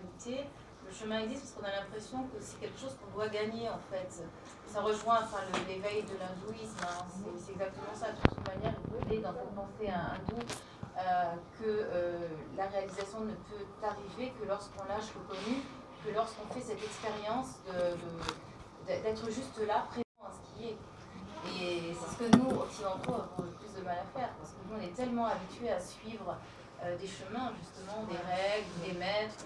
spiritualité, le chemin existe parce qu'on a l'impression que c'est quelque chose qu'on doit gagner en fait. Ça rejoint l'éveil de l'hindouisme, hein. C'est exactement ça. De toute manière, il est dans cette pensée hindoue que la réalisation ne peut arriver que lorsqu'on lâche le connu, que lorsqu'on fait cette expérience d'être juste là, présent à ce qui est. Et c'est ce que nous, occidentaux, avons le plus de mal à faire, parce que nous, on est tellement habitués à suivre des chemins, justement, des règles, des maîtres,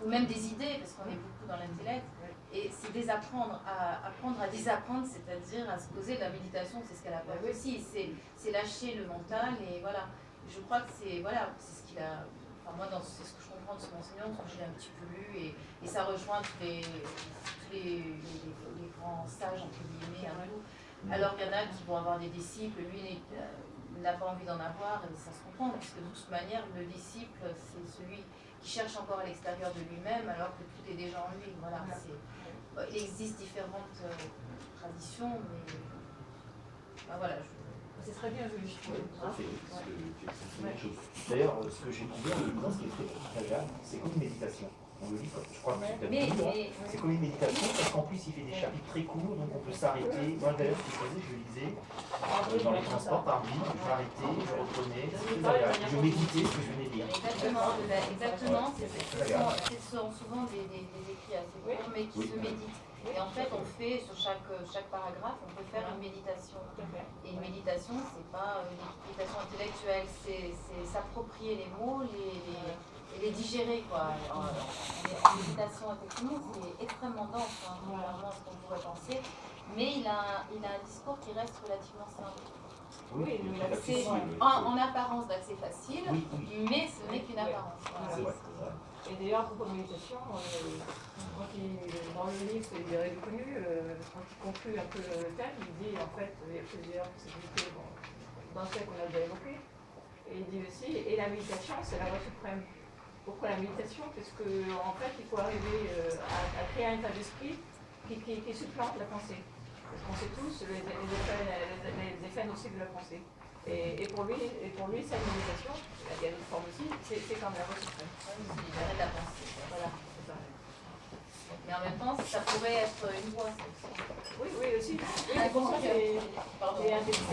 ou même des idées, parce qu'on est beaucoup dans l'intellect. Et c'est désapprendre, apprendre à désapprendre, c'est-à-dire à se poser de la méditation, c'est ce qu'elle appelle aussi, c'est lâcher le mental, et voilà. Je crois que c'est ce qu'il a... Enfin, moi, c'est ce que je comprends de son enseignant, parce que j'ai un petit peu lu, et ça rejoint tous les grands sages, entre guillemets, hindous. Alors qu'il y en a qui vont avoir des disciples, lui n'a pas envie d'en avoir, et ça se comprend, puisque de toute manière, le disciple, c'est celui qui cherche encore à l'extérieur de lui-même, alors que tout est déjà en lui. Voilà, il existe différentes traditions, mais voilà. C'est très bien joli. D'ailleurs, ce que j'ai trouvé en évidence, ce qui est très agréable, c'est comme une méditation. On le dit, je crois que c'est comme une méditation, parce qu'en plus il fait des chapitres très courts, donc on peut s'arrêter. Moi d'ailleurs, ce que je faisais, je lisais dans les transports par ville, je m'arrêtais, je reprenais, je méditais ce que je venais de lire. Exactement, ce sont souvent des écrits assez courts, mais qui se méditent. Et en fait, on fait, sur chaque paragraphe, on peut faire une méditation. Et une méditation, c'est pas une méditation intellectuelle, c'est s'approprier les mots, et les digérer, quoi. En méditation, effectivement, c'est extrêmement dense, hein, contrairement à ce qu'on pourrait penser. Mais il a un discours qui reste relativement simple. Oui, c'est en apparence d'accès facile, mais ce n'est qu'une apparence. Et d'ailleurs, à propos de méditation, dans le livre, c'est des règles connues, quand il conclut un peu le thème, il dit en fait, il y a plusieurs possibilités dans celles qu'on a déjà évoquées, et il dit aussi, et la méditation, c'est la voie suprême. Pourquoi la méditation? Parce qu'en fait, il faut arriver à créer un état d'esprit qui supplante la pensée. Parce qu'on sait tous les effets nocifs de la pensée. Et pour lui, cette méditation, il y a d'autres formes aussi, c'est comme la voie suprême. L'arrêt de la pensée. Voilà, c'est ça. Mais en même temps, ça pourrait être une voie, ça aussi. Oui, aussi. Oui, c'est pour ça que c'est intéressant.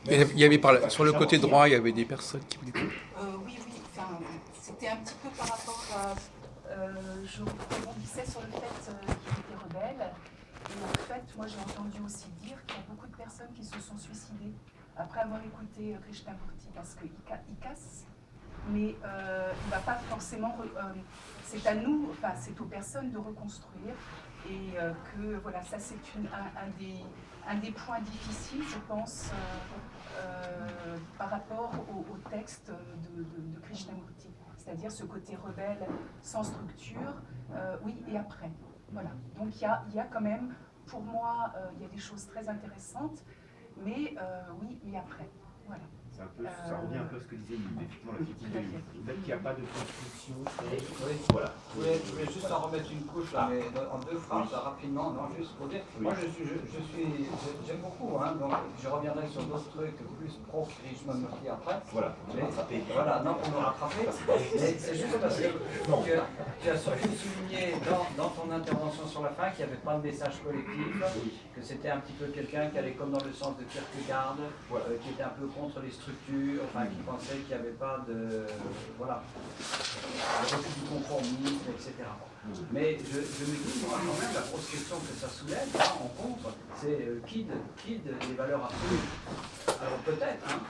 Il y avait sur le côté droit, il y avait des personnes qui voulaient... Oui, enfin, c'était un petit peu par rapport à... je rebondissais sur le fait qu'il était rebelle. Et en fait, moi j'ai entendu aussi dire qu'il y a beaucoup de personnes qui se sont suicidées après avoir écouté Krishnamurti, parce qu'il casse, mais il ne va pas forcément... c'est à nous, enfin c'est aux personnes de reconstruire. Et que voilà, ça c'est un des points difficiles, je pense, par rapport au texte de Krishnamurti, c'est-à-dire ce côté rebelle sans structure, oui, et après. Voilà. Donc il y a quand même, pour moi, il y a des choses très intéressantes, mais oui, et après. Voilà. Ça revient un peu à ce que disait effectivement la critique de Jung. Le fait qu'il n'y a pas de construction, voilà. Je voulais juste en remettre une couche, là, mais en deux phrases, rapidement, non, juste pour dire. Moi, j'aime beaucoup, hein, donc je reviendrai sur d'autres trucs plus pro-Krishnamurti après. Voilà, voilà, non, pour me rattraper. Mais c'est juste parce que tu as surtout souligné dans ton intervention sur la fin qu'il n'y avait pas de message collectif, que c'était un petit peu quelqu'un qui allait comme dans le sens de Kierkegaard, qui était un peu contre les structures, enfin qui pensait qu'il n'y avait pas de refus du conformisme, etc. Mais je me dis, moi, quand même, la grosse question que ça soulève, là, en contre, c'est qui des valeurs absolues. Alors peut-être, hein,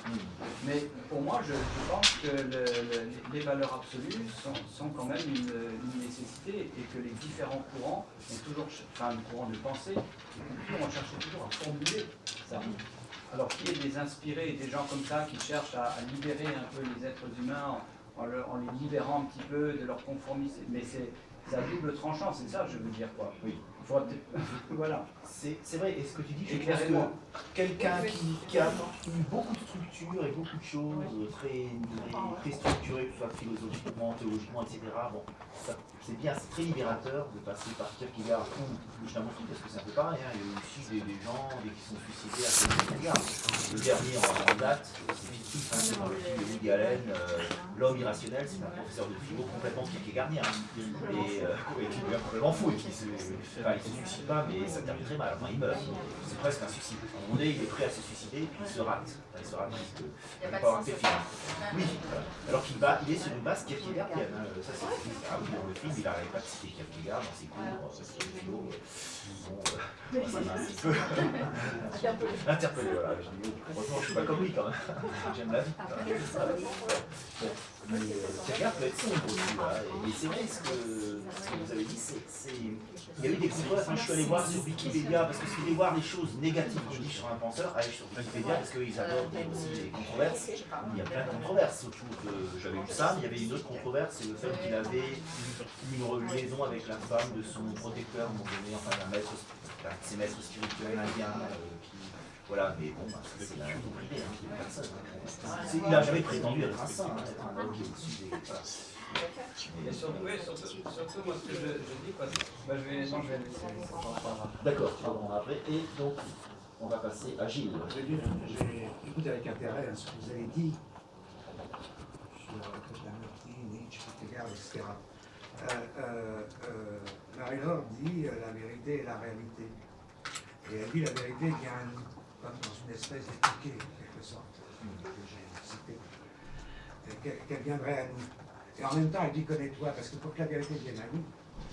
mais pour moi, je pense que les valeurs absolues sont quand même une nécessité, et que les différents courants ont toujours, enfin le courant de pensée, les cultures ont cherché toujours à formuler ça. Alors qu'il y ait des inspirés, des gens comme ça qui cherchent à libérer un peu les êtres humains en les libérant un petit peu de leur conformisme, mais c'est à double tranchant, c'est ça que je veux dire, quoi. Oui. Il faudra peut-être... voilà. C'est vrai, et ce que tu dis, je pense Éclairez-moi. que quelqu'un qui a eu beaucoup de structure et beaucoup de choses très structurées, que ce soit philosophiquement, théologiquement, etc. Bon, c'est bien, c'est très libérateur de passer par Kierkegaard ou justement parce que c'est un peu pareil, hein, il y a eu aussi des gens qui sont suicidés à cause de Kierkegaard. Le dernier en date, c'est fictif, hein, c'est dans le film de Woody Allen, L'homme irrationnel, c'est un professeur de philo complètement kierkegaardien, et qui devient complètement fou, et qui se suicide pas, mais ça termine très mal, enfin il meurt, c'est presque un suicide. À un moment donné, il est prêt à se suicider, puis il se rate. Enfin, il se rate parce qu'il ne peut pas avoir fait film. Oui, alors il est sur une base kierkegaardienne. Hein. Ça, c'est dans le film, il n'arrête pas de citer Kierkegaard dans ses cours, parce qu'il est philo. Ça m'a un petit peu interpellé. Voilà. Je dis, heureusement, je ne suis pas comme lui quand même. J'aime la vie. Bon. Mais Kierkegaard peut être sombre aussi. Voilà. Et c'est vrai, ce que vous avez dit, il y a eu des controverses. Je suis allé voir sur Wikipédia, parce que si vous voulez voir les choses négatives que je dis sur un penseur, allez sur Wikipédia, parce qu'ils adorent aussi les controverses. Il y a plein de controverses autour de... J'avais vu ça, mais il y avait une autre controverse, c'est le fait qu'il avait une liaison avec la femme de son protecteur, à un moment donné, enfin d'un maître, ses maîtres spirituels indiens, qui... Voilà, mais bon, c'est la vie privée, hein, de personne. Il n'a jamais prétendu être un saint, être un homme qui est au-dessus des... Voilà. Et surtout, moi, ce que je dis, parce que je vais laisser. D'accord, tu vas après. Et donc, on va passer à Gilles. J'ai écouté avec intérêt ce que vous avez dit sur Krishnamurti, Nietzsche, Kierkegaard, etc. Marie-Laure dit la vérité et la réalité. Et elle dit la vérité vient comme dans une espèce d'étiquette, en quelque sorte, que j'ai cité, qu'elle viendrait à nous. Et en même temps, elle dit connais-toi, parce que pour que la vérité vienne à nous,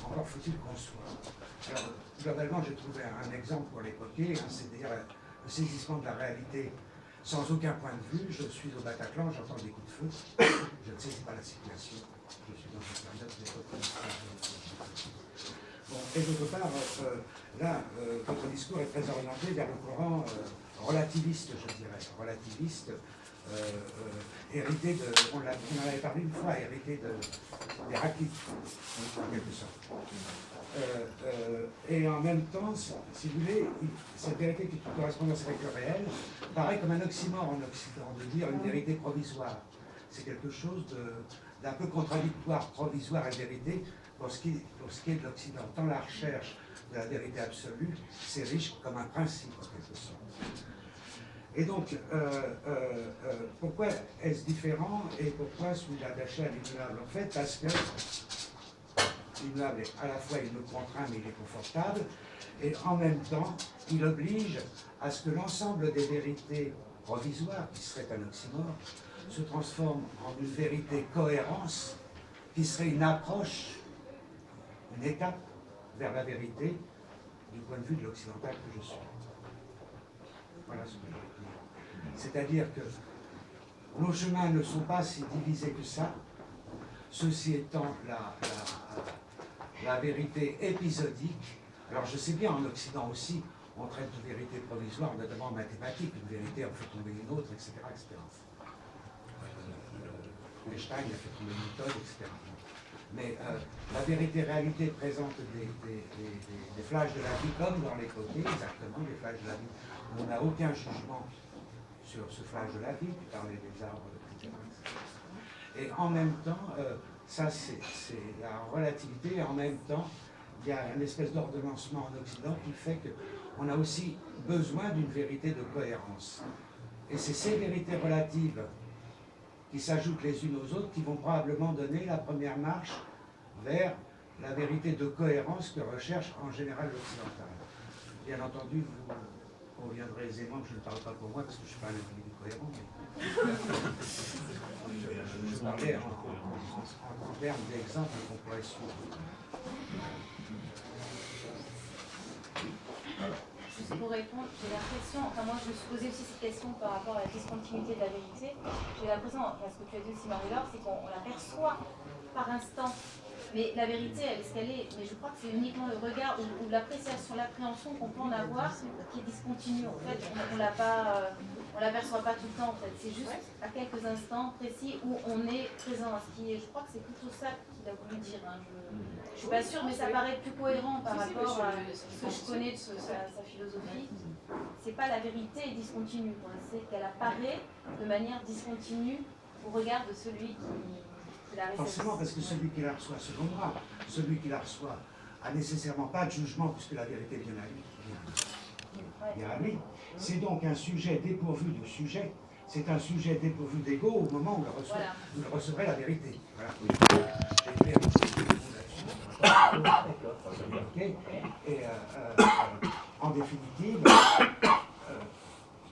encore faut-il qu'on soit. Alors, globalement, j'ai trouvé un exemple pour l'évoquer, hein, c'est-à-dire le saisissement de la réalité sans aucun point de vue. Je suis au Bataclan, j'entends des coups de feu, je ne saisis pas la situation, je suis dans une période d'époque. Bon, et d'autre part, là, votre discours est très orienté vers le courant relativiste, je dirais, relativiste, hérité de, on en avait parlé une fois, hérité d'Héraclite, en quelque sorte. Et en même temps, si vous voulez, cette vérité qui est en correspondance avec le réel paraît comme un oxymore en Occident, de dire une vérité provisoire. C'est quelque chose d'un peu contradictoire, provisoire et vérité, pour ce qui est de l'Occident. Tant la recherche de la vérité absolue, c'est riche comme un principe, en quelque sorte. Et donc, pourquoi est-ce différent et pourquoi celui-là d'acheter à l'immuable? En fait, parce que l'immuable est à la fois il me contraint mais il est confortable, et en même temps, il oblige à ce que l'ensemble des vérités provisoires, qui serait un oxymore, se transforme en une vérité cohérence, qui serait une approche, une étape vers la vérité du point de vue de l'occidental que je suis. Voilà ce que je veux dire. C'est-à-dire que nos chemins ne sont pas si divisés que ça, ceci étant la vérité épisodique. Alors je sais bien, en Occident aussi, on traite de vérité provisoire, notamment en mathématiques, une vérité en fait tomber une autre, etc. etc. Einstein a fait tomber Newton, etc. Mais la vérité-réalité présente des flashs de la vie comme dans les côtés, exactement, des flashs de la vie. On n'a aucun jugement sur ce flash de la vie, tu parlais des arbres, etc. Et en même temps, ça c'est la relativité, et en même temps, il y a une espèce d'ordonnancement en Occident qui fait qu'on a aussi besoin d'une vérité de cohérence. Et c'est ces vérités relatives qui s'ajoutent les unes aux autres qui vont probablement donner la première marche vers la vérité de cohérence que recherche en général l'occidental. Bien entendu, vous conviendrez aisément que je ne parle pas pour moi parce que je ne suis pas un individu cohérent, mais je parlais en termes d'exemples qu'on pourrait suivre. Pour répondre, j'ai l'impression, enfin moi je me suis posé aussi cette question par rapport à la discontinuité de la vérité. J'ai l'impression, enfin, ce que tu as dit aussi Marie-Laure, c'est qu'on la perçoit par instant Mais la vérité, elle est ce qu'elle est. Mais je crois que c'est uniquement le regard ou l'appréciation, l'appréhension qu'on peut en avoir qui est discontinue. En fait, on l'a pas, on l'aperçoit pas tout le temps. En fait, c'est juste à quelques instants précis où on est présent à ce qui est. Je crois que c'est plutôt ça qu'il a voulu dire. Hein. Je suis pas sûre, mais ça paraît plus cohérent par rapport à ce que je connais de sa philosophie. C'est pas la vérité discontinue, c'est qu'elle apparaît de manière discontinue au regard de celui qui la réceptionne. Forcément, parce que celui qui la reçoit se vendra. Celui qui la reçoit a nécessairement pas de jugement, puisque la vérité vient à lui. Vient à lui. C'est donc un sujet dépourvu de sujet. C'est un sujet dépourvu d'ego au moment où il reçoit, Voilà. où il recevrait la vérité. Voilà. J'ai fait un petit là-dessus. Okay. Et en définitive,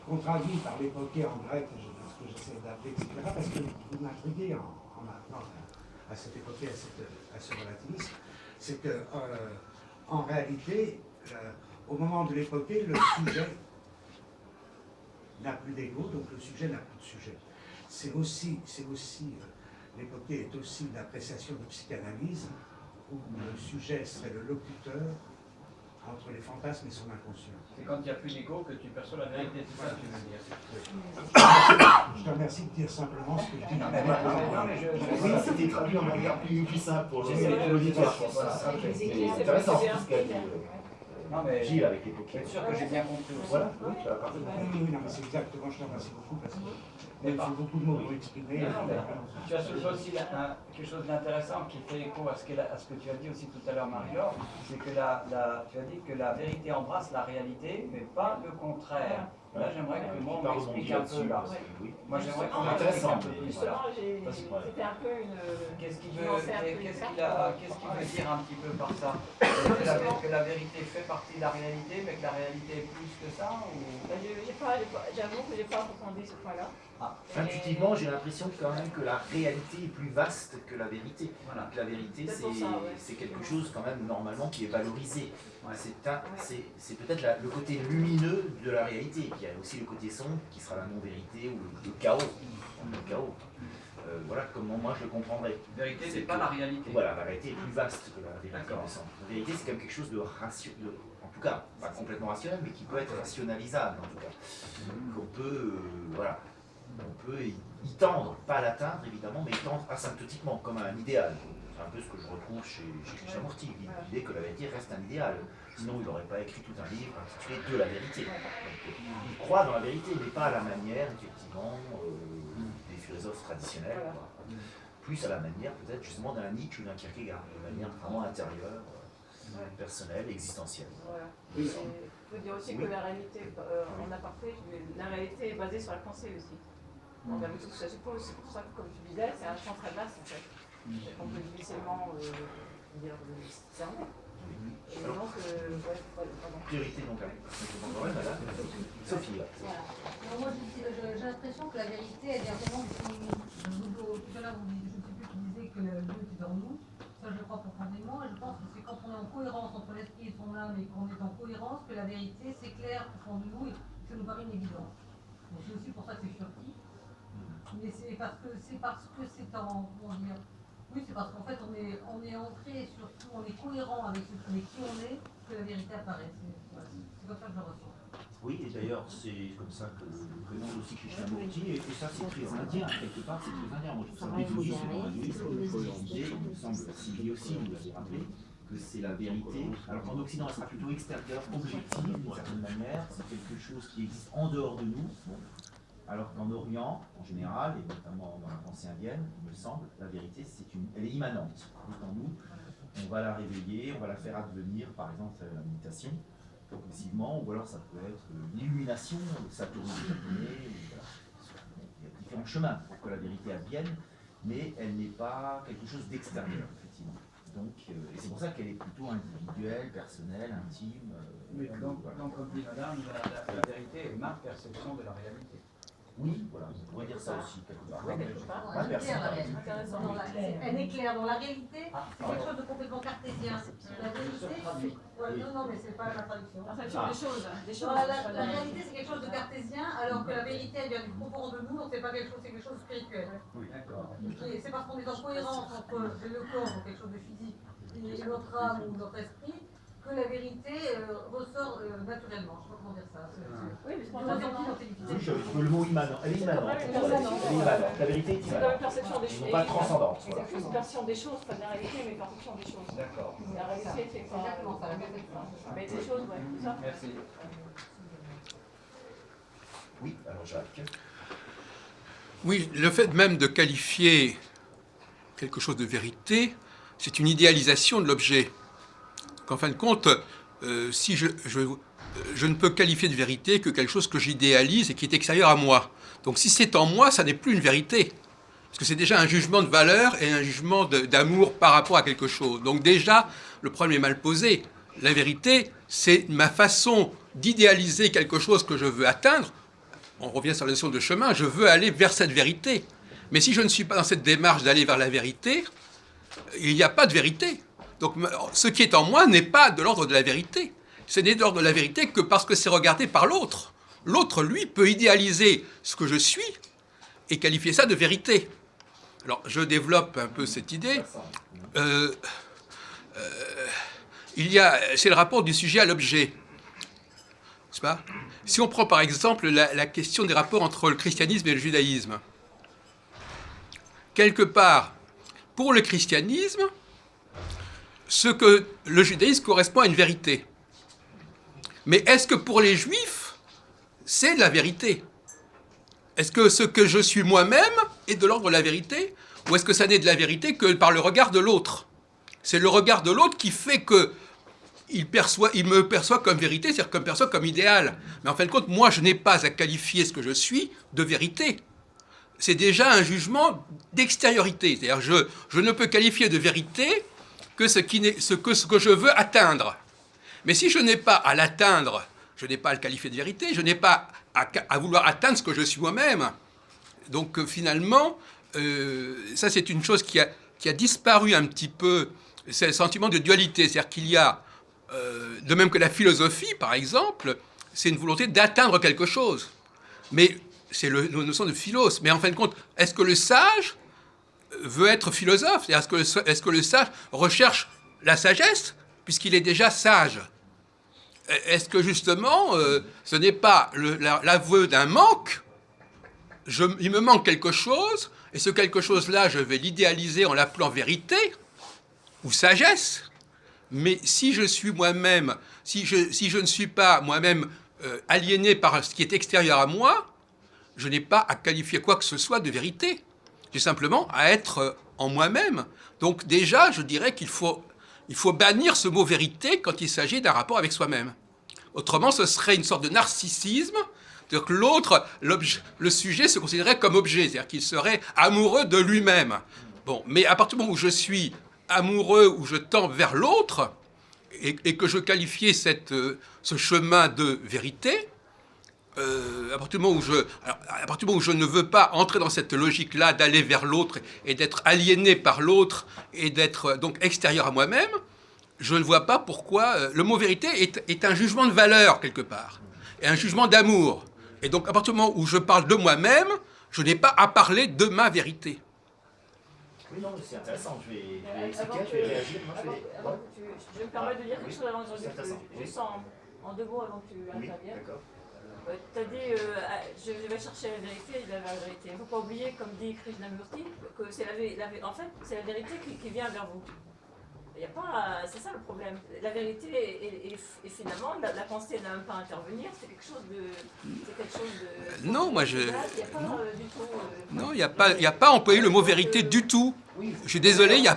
contraduit par l'époqué en grec, ce que j'essaie d'appeler, etc., parce que vous m'intriguez en maintenant à cette époquée, à ce relativisme, c'est que en réalité, au moment de l'époqué, le sujet n'a plus d'ego, donc le sujet n'a plus de sujet. C'est aussi l'époqué est aussi une appréciation de psychanalyse, où le sujet serait le locuteur entre les fantasmes et son inconscient. C'est quand il n'y a plus d'ego que tu perçois la vérité, c'est ça que tu veux dire. Je te remercie de dire simplement ce que je dis. Oui, c'était traduit en manière plus simple pour l'auditoire, je pense. C'est intéressant ce qu'a dit Gilles avec l'époque. Je suis sûr que j'ai bien compris aussi. Voilà, oui, tu as parfaitement compris. Oui, non, mais c'est exactement, je te remercie beaucoup parce qu'il faut beaucoup de mots pour exprimer. Tu as soulevé aussi quelque chose d'intéressant qui fait écho à ce que tu as dit aussi tout à l'heure, Marie-Laure, c'est que tu as dit que la vérité embrasse la réalité, mais pas le contraire. Là, j'aimerais que le monde m'explique un peu là. Moi, j'aimerais qu'on m'explique un peu plus là. C'était un peu une... Qu'est-ce qu'il veut dire un petit peu par ça? Que la vérité fait partie de la réalité, mais que la réalité est plus que ça ou... J'avoue que je n'ai pas approfondi ce point-là. Intuitivement, j'ai l'impression quand même que la réalité est plus vaste que la vérité. Voilà. Que la vérité, c'est quelque chose quand même normalement qui est valorisé. Ouais. C'est peut-être le côté lumineux de la réalité. Puis il y a aussi le côté sombre qui sera la non-vérité ou le chaos. Le chaos. Voilà comment moi je le comprendrais. La vérité, c'est pas la réalité. Voilà, la réalité est plus vaste que la vérité. La vérité, c'est quand même quelque chose de rationnel. En tout cas, pas complètement rationnel, mais qui peut être rationalisable en tout cas. Qu'on peut, voilà. On peut y tendre, pas à l'atteindre évidemment, mais y tendre asymptotiquement, comme un idéal. C'est un peu ce que je retrouve chez Krishnamurti, l'idée que la vérité reste un idéal. Sinon, il n'aurait pas écrit tout un livre intitulé De la vérité. Donc, il croit dans la vérité, mais pas à la manière, effectivement, des philosophes traditionnels. Quoi. Plus à la manière, peut-être, justement, d'un Nietzsche ou d'un Kierkegaard, de manière vraiment intérieure, personnelle, existentielle. Voilà. Il faut dire aussi que la réalité, en aparté, la réalité est basée sur la pensée aussi. Donc, avec tout ce que ça suppose, c'est pour ça que, comme tu disais, c'est un champ très vaste en fait. On peut difficilement dire cerner. Et donc, pardon. Priorité donc à Sophie. Voilà. Alors moi j'ai l'impression que la vérité elle vient vraiment tout à l'heure je ne sais plus qui disait que Dieu était dans nous. Ça je le crois profondément et je pense que c'est quand on est en cohérence entre l'esprit et son âme et qu'on est en cohérence que la vérité s'éclaire au fond de nous et que ça nous paraît une évidence. Donc c'est aussi pour ça que c'est furtif. Mais c'est parce que c'est en, comment dire, oui c'est parce qu'en fait on est ancré surtout, on est cohérent avec qui on est, que la vérité apparaît. C'est comme ça que je le ressens. Oui, et d'ailleurs, c'est comme ça que présente aussi Krishnamurti, et ça c'est très indien, quelque part c'est très indien. Moi je trouve ça bouddhiste, et il me semble, Sylvie aussi nous l'avait rappelé, que c'est la vérité. Alors qu'en Occident, elle sera plutôt extérieure, objective d'une certaine manière, c'est quelque chose qui existe en dehors de nous, alors qu'en Orient, en général, et notamment dans la pensée indienne, il me semble, la vérité, elle est immanente, elle est en nous, on va la réveiller, on va la faire advenir, par exemple, la méditation, progressivement, ou alors ça peut être l'illumination, le Saturne japonais, voilà. Il y a différents chemins pour que la vérité advienne, mais elle n'est pas quelque chose d'extérieur, effectivement. Donc, et c'est pour ça qu'elle est plutôt individuelle, personnelle, intime. Mais donc, comme dit madame, la vérité est ma perception de la réalité. Oui, voilà, on pourrait dire ça aussi, quelque part. Oui, quelque part. Ah, Elle est merci. claire, la réalité. Intéressant. Elle est claire. Dans la réalité, Ah, c'est quelque chose de complètement cartésien. La vérité, ouais, non, mais c'est pas la traduction. En fait, sur des choses. La réalité, c'est quelque chose de cartésien, alors que la vérité, elle vient du profond de nous, donc c'est pas quelque chose, c'est quelque chose de spirituel. Oui, d'accord. C'est parce qu'on est en cohérence entre le corps, donc quelque chose de physique, et notre âme ou notre esprit, que la vérité ressort naturellement. Je sais pas comment dire ça. Oui, mais c'est pas Oui, le mot immanent. Elle est immanente. Elle est immanente. La vérité est C'est comme une immanente. perception des choses. Non pas transcendante. Voilà. Exactement, une perception des choses, pas de la réalité, mais une perception des choses. D'accord. La réalité, c'est pas. Exactement ça, la perception. Mais des choses, ouais, c'est ça. Merci. Oui, alors Jacques. Oui, le fait même de qualifier quelque chose de vérité, c'est une idéalisation de l'objet. En fin de compte, si je ne peux qualifier de vérité que quelque chose que j'idéalise et qui est extérieur à moi. Donc si c'est en moi, ça n'est plus une vérité. Parce que c'est déjà un jugement de valeur et un jugement d'amour par rapport à quelque chose. Donc déjà, le problème est mal posé. La vérité, c'est ma façon d'idéaliser quelque chose que je veux atteindre. On revient sur la notion de chemin, je veux aller vers cette vérité. Mais si je ne suis pas dans cette démarche d'aller vers la vérité, il n'y a pas de vérité. Donc ce qui est en moi n'est pas de l'ordre de la vérité. Ce n'est de l'ordre de la vérité que parce que c'est regardé par l'autre. L'autre, lui, peut idéaliser ce que je suis et qualifier ça de vérité. Alors, je développe un peu cette idée. C'est le rapport du sujet à l'objet. N'est-ce pas ? Si on prend par exemple la question des rapports entre le christianisme et le judaïsme, quelque part, pour le christianisme, ce que le judaïsme correspond à une vérité. Mais est-ce que pour les juifs, c'est de la vérité ? Est-ce que ce que je suis moi-même est de l'ordre de la vérité ? Ou est-ce que ça n'est de la vérité que par le regard de l'autre ? C'est le regard de l'autre qui fait que il me perçoit comme vérité, c'est-à-dire qu'il me perçoit comme idéal. Mais en fin de compte, moi, je n'ai pas à qualifier ce que je suis de vérité. C'est déjà un jugement d'extériorité. C'est-à-dire je ne peux qualifier de vérité que ce que je veux atteindre. Mais si je n'ai pas à l'atteindre, je n'ai pas à le qualifier de vérité, je n'ai pas à vouloir atteindre ce que je suis moi-même. Donc finalement, ça c'est une chose qui a disparu un petit peu, c'est le sentiment de dualité. C'est-à-dire qu'il y a, de même que la philosophie par exemple, c'est une volonté d'atteindre quelque chose. Mais c'est la notion de philos. Mais en fin de compte, est-ce que le sage veut être philosophe ? Est-ce que le sage recherche la sagesse, puisqu'il est déjà sage ? Est-ce que justement, ce n'est pas l'aveu d'un manque ? Il me manque quelque chose, et ce quelque chose-là, je vais l'idéaliser en l'appelant vérité ou sagesse. Mais si je suis moi-même, si je ne suis pas moi-même aliéné par ce qui est extérieur à moi, je n'ai pas à qualifier quoi que ce soit de vérité. J'ai simplement à être en moi-même. Donc déjà, je dirais qu'il faut bannir ce mot vérité quand il s'agit d'un rapport avec soi-même. Autrement, ce serait une sorte de narcissisme, c'est-à-dire que l'autre, le sujet se considérerait comme objet, c'est-à-dire qu'il serait amoureux de lui-même. Bon, mais à partir du moment où je suis amoureux, où je tends vers l'autre, et que je qualifiais ce chemin de vérité, à partir du moment où je ne veux pas entrer dans cette logique-là d'aller vers l'autre et d'être aliéné par l'autre et d'être donc extérieur à moi-même, je ne vois pas pourquoi le mot vérité est un jugement de valeur quelque part, et un jugement d'amour. Et donc à partir du moment où je parle de moi-même, je n'ai pas à parler de ma vérité. Oui, non, c'est intéressant. Je vais expliquer, je vais réagir. Je me permets de dire quelque chose avant de juste en 2 mots avant que tu interviennes. D'accord. Tu as dit, je vais chercher la vérité, il y a la vérité. Il ne faut pas oublier, comme dit Krishnamurti, que c'est en fait, c'est la vérité qui vient vers vous. Il y a pas, c'est ça le problème. La vérité et finalement, la pensée n'a même pas à intervenir. C'est quelque chose de. Non, moi je. Il n'y a pas du tout. Non, il n'y a pas employé le mot vérité du tout. Je suis désolé, il n'y a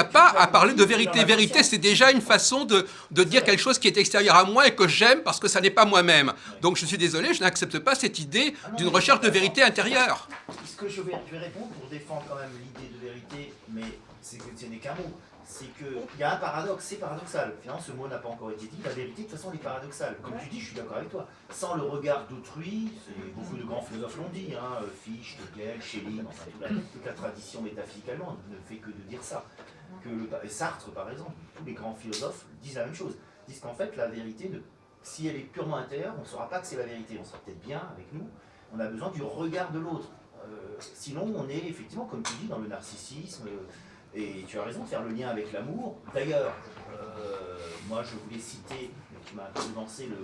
pas à parler de vérité. Vérité, c'est déjà une façon de dire quelque chose qui est extérieur à moi et que j'aime parce que ça n'est pas moi-même. Donc je suis désolé, je n'accepte pas cette idée d'une recherche de vérité intérieure. Ce que je vais répondre pour défendre quand même l'idée de vérité, mais c'est que ce n'est qu'un mot. c'est qu'il y a un paradoxe, c'est paradoxal. Finalement, ce mot n'a pas encore été dit. La vérité, de toute façon, elle est paradoxale. Comme tu dis, je suis d'accord avec toi. Sans le regard d'autrui, beaucoup de grands philosophes l'ont dit, hein, Fichte, Hegel, Schelling, enfin, toute la tradition métaphysique allemande ne fait que de dire ça. Et Sartre, par exemple, tous les grands philosophes disent la même chose. Ils disent qu'en fait, la vérité, si elle est purement intérieure, on ne saura pas que c'est la vérité. On sera peut-être bien avec nous. On a besoin du regard de l'autre. Sinon, on est effectivement, comme tu dis, dans le narcissisme. Et tu as raison de faire le lien avec l'amour. D'ailleurs, moi je voulais citer, tu m'as un peu devancé le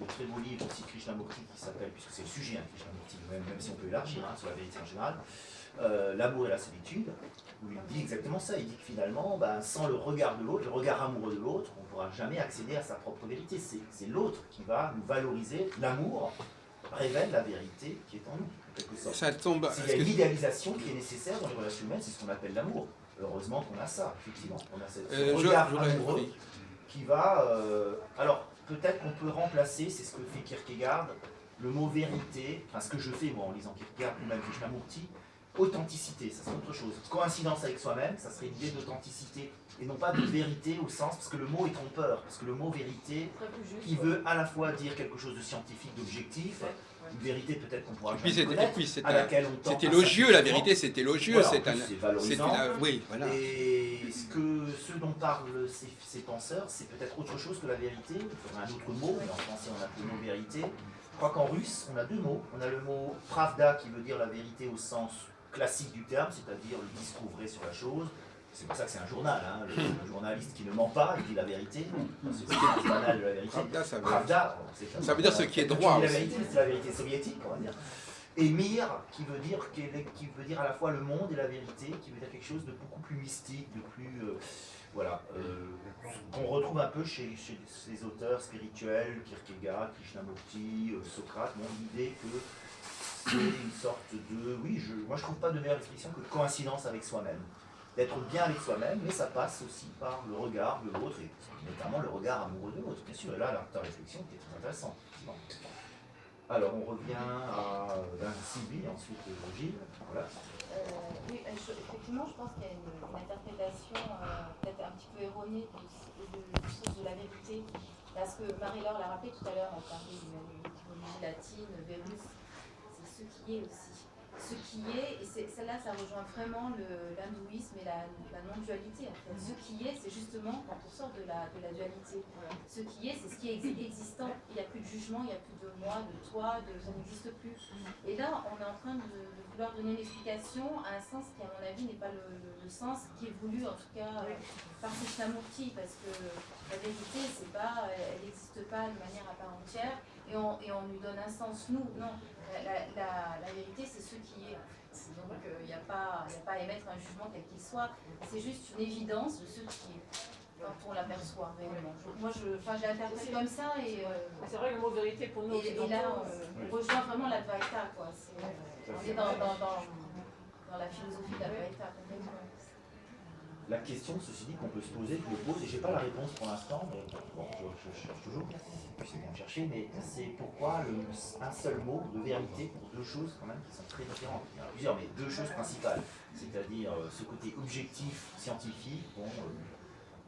très beau livre aussi de Krishnamurti qui s'appelle, puisque c'est le sujet, hein, Krishnamurti, même si on peut élargir sur la vérité en général, L'amour et la solitude, où il dit exactement ça. Il dit que finalement, sans le regard de l'autre, le regard amoureux de l'autre, on ne pourra jamais accéder à sa propre vérité. C'est l'autre qui va nous valoriser. L'amour révèle la vérité qui est en nous, en quelque sorte. Ça tombe. Il y a une idéalisation qui est nécessaire dans les relations humaines, c'est ce qu'on appelle l'amour. Heureusement qu'on a ça, effectivement. On a ce regard amoureux qui va... alors, peut-être qu'on peut remplacer, c'est ce que fait Kierkegaard, le mot vérité, enfin ce que je fais moi en lisant Kierkegaard ou même Krishnamurti, authenticité, ça serait autre chose. Coïncidence avec soi-même, ça serait l'idée d'authenticité, et non pas de vérité au sens, parce que le mot est trompeur, parce que le mot vérité, il veut à la fois dire quelque chose de scientifique, d'objectif, une vérité peut-être qu'on pourra jamais connaître, à laquelle on tend. C'est élogieux, la vérité c'est élogieux, voilà, c'est valorisant. Oui, voilà. Et ce dont parlent ces penseurs, c'est peut-être autre chose que la vérité. Il faudrait un autre mot, mais en français on a le mot vérité. Je crois qu'en russe, on a deux mots. On a le mot pravda qui veut dire la vérité au sens classique du terme, c'est-à-dire le discours vrai sur la chose. C'est pour ça que c'est un journal, hein. Le journaliste qui ne ment pas, il dit la vérité. C'est le banal de la vérité. Pravda, ça veut dire ce qui est droit. La vérité, c'est la vérité soviétique, on va dire. Et mir, qui veut dire à la fois le monde et la vérité, qui veut dire quelque chose de beaucoup plus mystique, de plus... voilà. Qu'on retrouve un peu chez ces auteurs spirituels, Kierkegaard, Krishnamurti, Socrate, l'idée que c'est une sorte de... Oui, moi je trouve pas de meilleure expression que de coïncidence avec soi-même. D'être bien avec soi-même, mais ça passe aussi par le regard de l'autre, et notamment le regard amoureux de l'autre, bien sûr. Et là, ta réflexion qui est très intéressante. Alors, on revient à Sylvie, ensuite Gilles. Voilà. Oui, effectivement, je pense qu'il y a une interprétation peut-être un petit peu erronée du sens de la vérité. Parce que Marie-Laure l'a rappelé tout à l'heure, elle parlait de l'étymologie latine, verus, c'est ce qui est aussi. Ce qui est, et celle-là, ça rejoint vraiment l'hindouisme et la non-dualité. En fait. Ce qui est, c'est justement quand on sort de la dualité. Ce qui est, c'est ce qui est existant. Il n'y a plus de jugement, il n'y a plus de moi, de toi, ça n'existe plus. Et là, on est en train de vouloir donner une explication à un sens qui, à mon avis, n'est pas le sens qui est voulu, en tout cas, par Krishnamurti, parce que la vérité, elle n'existe pas de manière à part entière, et on lui donne un sens. Nous, non. La vérité, c'est ce qui est. Donc, il n'y a pas à émettre un jugement quel qu'il soit. C'est juste une évidence de ce qui est, quand on l'aperçoit réellement. Moi, j'ai interprété comme ça. C'est vrai, le mot vérité pour nous. Et là, on rejoint vraiment l'Advaita, quoi. On est dans la philosophie de l'Advaita, complètement. La question, ceci dit, qu'on peut se poser, je me pose, et je n'ai pas la réponse pour l'instant, mais bon, je cherche toujours, puis c'est bien de chercher, mais c'est pourquoi un seul mot de vérité pour deux choses quand même qui sont très différentes. Il y en a plusieurs, mais deux choses principales, c'est-à-dire ce côté objectif, scientifique, ou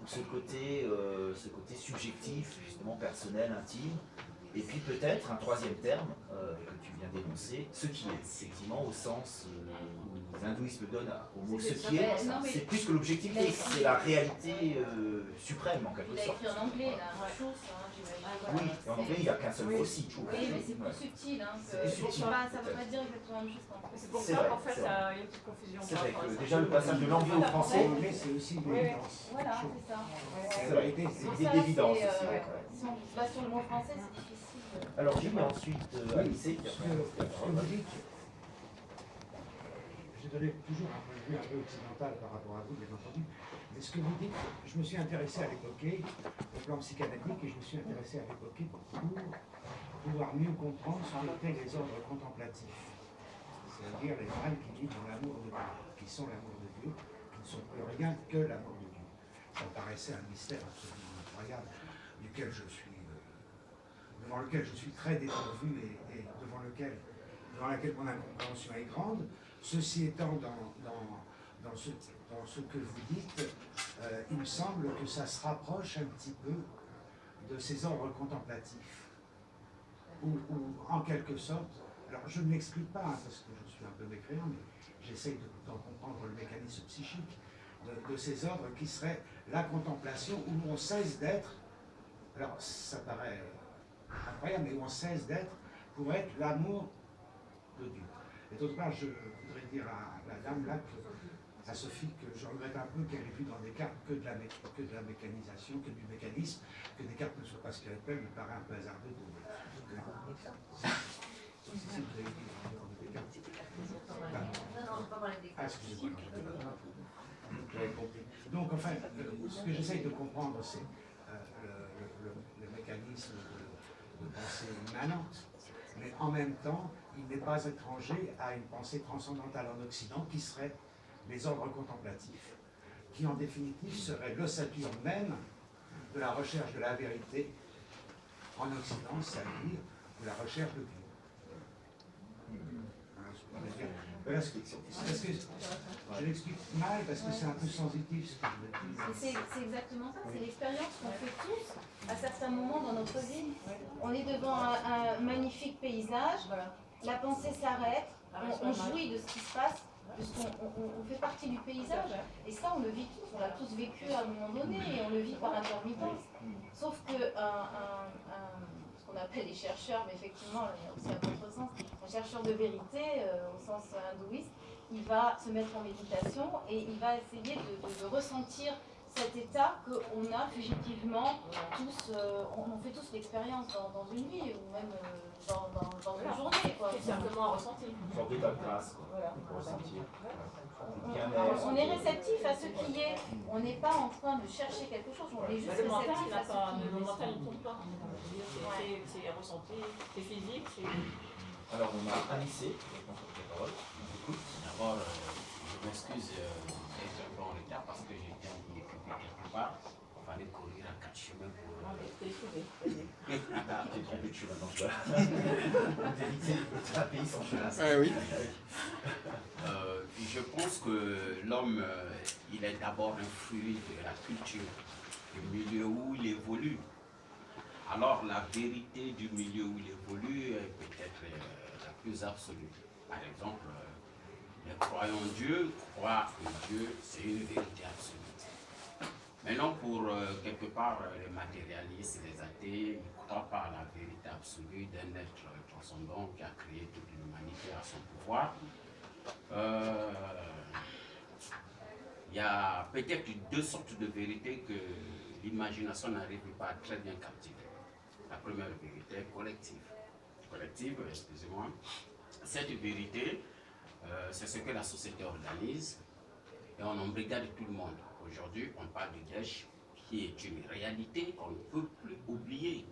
ce côté subjectif, justement personnel, intime, et puis peut-être un troisième terme que tu viens d'énoncer, ce qui est, effectivement, au sens où l'hindouisme donne au mot ce qui est, c'est plus que l'objectivité, c'est la réalité suprême en quelque sorte. Il a écrit en anglais, là, chose, j'imagine. Oui, et en anglais il n'y a qu'un seul mot aussi. Oui, mais c'est plus subtil, hein. Ça ne veut pas dire exactement la même chose qu'en français. C'est pour ça qu'en fait, il y a une petite confusion. C'est vrai que déjà le passage de l'anglais au français, c'est aussi une évidence. Voilà, c'est ça. C'est vrai, c'est une évidence aussi. Si on se base sur le mot français, c'est difficile. Alors Gilles, et ensuite Alice, qui a j'ai donné toujours un point de vue un peu occidental par rapport à vous, bien entendu. Mais ce que vous dites, je me suis intéressé à l'évoquer au plan psychanalytique et je me suis intéressé à l'évoquer pour pouvoir mieux comprendre ce qu'étaient les ordres contemplatifs. C'est-à-dire les âmes qui vivent dans l'amour de Dieu, qui sont l'amour de Dieu, qui ne sont plus rien que l'amour de Dieu. Ça me paraissait un mystère absolument incroyable, devant lequel je suis très dépourvu et devant laquelle mon incompréhension est grande. Ceci étant, dans dans ce que vous dites, il me semble que ça se rapproche un petit peu de ces ordres contemplatifs, ou en quelque sorte, alors je ne m'explique pas, hein, parce que je suis un peu mécréant, mais j'essaye d'en comprendre le mécanisme psychique de ces ordres qui seraient la contemplation où on cesse d'être, alors ça paraît incroyable, mais où on cesse d'être pour être l'amour de Dieu. Et d'autre part, je voudrais dire à la dame là, à Sophie, que je regrette un peu qu'elle ait vu dans Descartes que de la mécanisation, que du mécanisme, que Descartes ne soit pas spirituel, me paraît un peu hasardeux excusez-moi. J'avais compris. Donc, enfin, ce que j'essaye de comprendre, c'est le mécanisme de pensée immanente. Mais en même temps, il n'est pas étranger à une pensée transcendantale en Occident qui serait les ordres contemplatifs, qui en définitive serait l'ossature même de la recherche de la vérité en Occident, c'est-à-dire de la recherche de Dieu. Est-ce que je l'explique mal parce que c'est un peu sensitif ce que je veux dire. C'est exactement ça, c'est l'expérience qu'on fait tous à certains moments dans notre vie. On est devant un magnifique paysage, la pensée s'arrête, on jouit de ce qui se passe, puisqu'on fait partie du paysage. Et ça, on le vit tous, on l'a tous vécu à un moment donné et on le vit par intermittence. Sauf que ce qu'on appelle les chercheurs, mais effectivement, il y a aussi un autre sens, un chercheur de vérité, au sens hindouiste, il va se mettre en méditation et il va essayer de ressentir cet état qu'on a fugitivement tous, on fait tous l'expérience dans une vie ou même dans une journée. C'est simplement un ressenti. Une sorte d'état de grâce, quoi, voilà. pour ressentir. On est réceptif à ce qui est, on n'est pas en train de chercher quelque chose, on est juste Le mental, réceptif à ce qui est. le mental ne compte pas. C'est un ressenti, c'est physique. Alors on a Anissé, qui répond sur la parole. D'abord, je m'excuse d'être un peu en retard parce que j'étais un peu occupé quelque part. Il fallait courir à 4 chemins pour. T'es trompé de chemin, donc voilà. D'éviter un pays sans chemin. Ah oui. Je pense que l'homme, il est d'abord un fruit de la culture, du milieu où il évolue. Alors la vérité du milieu où il évolue est peut-être la plus absolue. Par exemple, les croyants en Dieu croient que Dieu, c'est une vérité absolue. Maintenant, pour quelque part les matérialistes, les athées, ils ne croient pas à la vérité absolue d'un être transcendant qui a créé toute l'humanité à son pouvoir. Il y a peut-être deux sortes de vérités que l'imagination n'arrive pas à très bien captiver. La première vérité est collective. Collective, excusez-moi. Cette vérité, c'est ce que la société organise et on embrigade tout le monde. Aujourd'hui, on parle du Daesh, qui est une réalité qu'on ne peut plus oublier.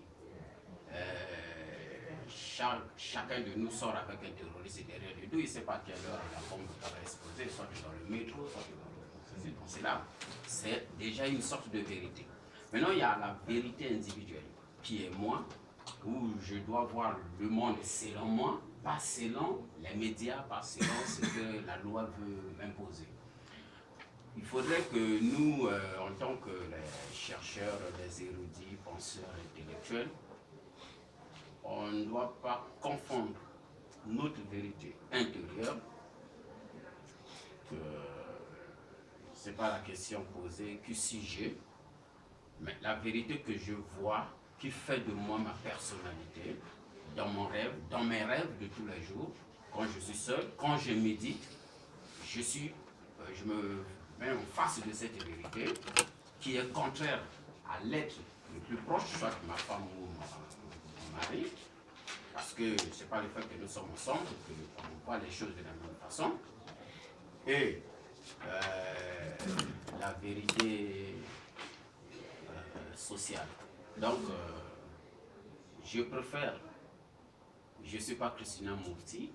Chacun de nous sort avec un terroriste derrière lui. Il ne sait pas à quelle heure la bombe va exploser, soit dans le métro, soit dans c'est là. C'est déjà une sorte de vérité. Maintenant, il y a la vérité individuelle, qui est moi, où je dois voir le monde selon moi, pas selon les médias, pas selon ce que la loi veut m'imposer. Il faudrait que nous, en tant que les chercheurs, les érudits, penseurs, intellectuels, on ne doit pas confondre notre vérité intérieure, ce n'est pas la question posée, que si j'ai, mais la vérité que je vois, qui fait de moi ma personnalité, dans mon rêve, dans mes rêves de tous les jours, quand je suis seul, quand je médite, je me mets en face de cette vérité qui est contraire à l'être le plus proche, soit ma femme ou mon mari, parce que ce n'est pas le fait que nous sommes ensemble, qu'on voit les choses de la même façon, et la vérité sociale. Donc, je préfère, je ne suis pas Krishnamurti,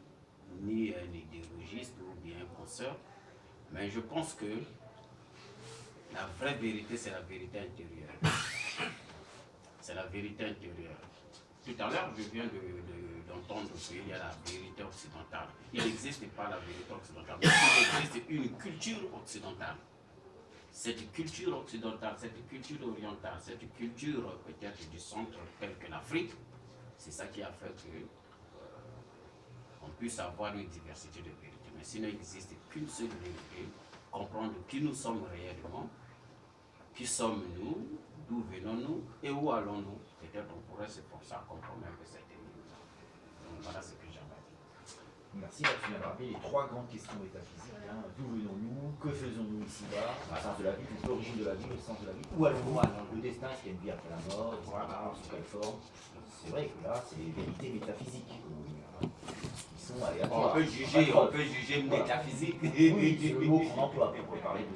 ni un idéologiste ou bien un penseur, mais je pense que la vraie vérité, c'est la vérité intérieure. C'est la vérité intérieure. Tout à l'heure, je viens d'entendre qu'il y a la vérité occidentale. Il n'existe pas la vérité occidentale. Mais il existe une culture occidentale. Cette culture occidentale, cette culture orientale, cette culture peut-être du centre tel que l'Afrique, c'est ça qui a fait que on puisse avoir une diversité de vérités. Mais s'il n'existe qu'une seule vérité, comprendre qui nous sommes réellement, qui sommes-nous, d'où venons-nous et où allons-nous, peut-être on pourrait se forcer à comprendre un peu cette énigme. Donc voilà ce que j'avais à dire. Merci, là tu viens de rappeler les trois grandes questions métaphysiques. Hein. D'où venons-nous, que faisons-nous ici-bas, le sens de la vie, l'origine de la vie, le sens de la vie, où allons-nous, le destin, est-ce qu'il y a une vie après la mort, sous quelle forme. C'est vrai que là, c'est les vérités métaphysiques qui sont aléatoires. On peut juger une métaphysique. Oui, c'est le mot qu'on emploie pour parler de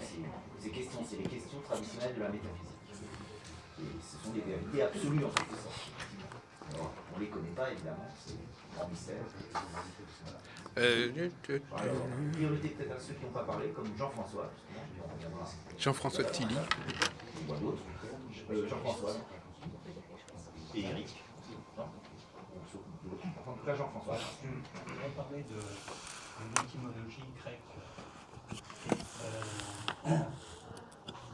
ces questions. C'est les questions traditionnelles de la métaphysique. Et ce sont des vérités absolues en quelque sorte. Alors, on ne les connaît pas évidemment, c'est un grand mystère. Alors, priorité peut-être à ceux qui n'ont pas parlé, comme Jean-François, justement. Jean-François Tilly. Ou à d'autres. Jean-François. Et Eric. Non. En tout cas, Jean-François. On parlait de l'étymologie grecque.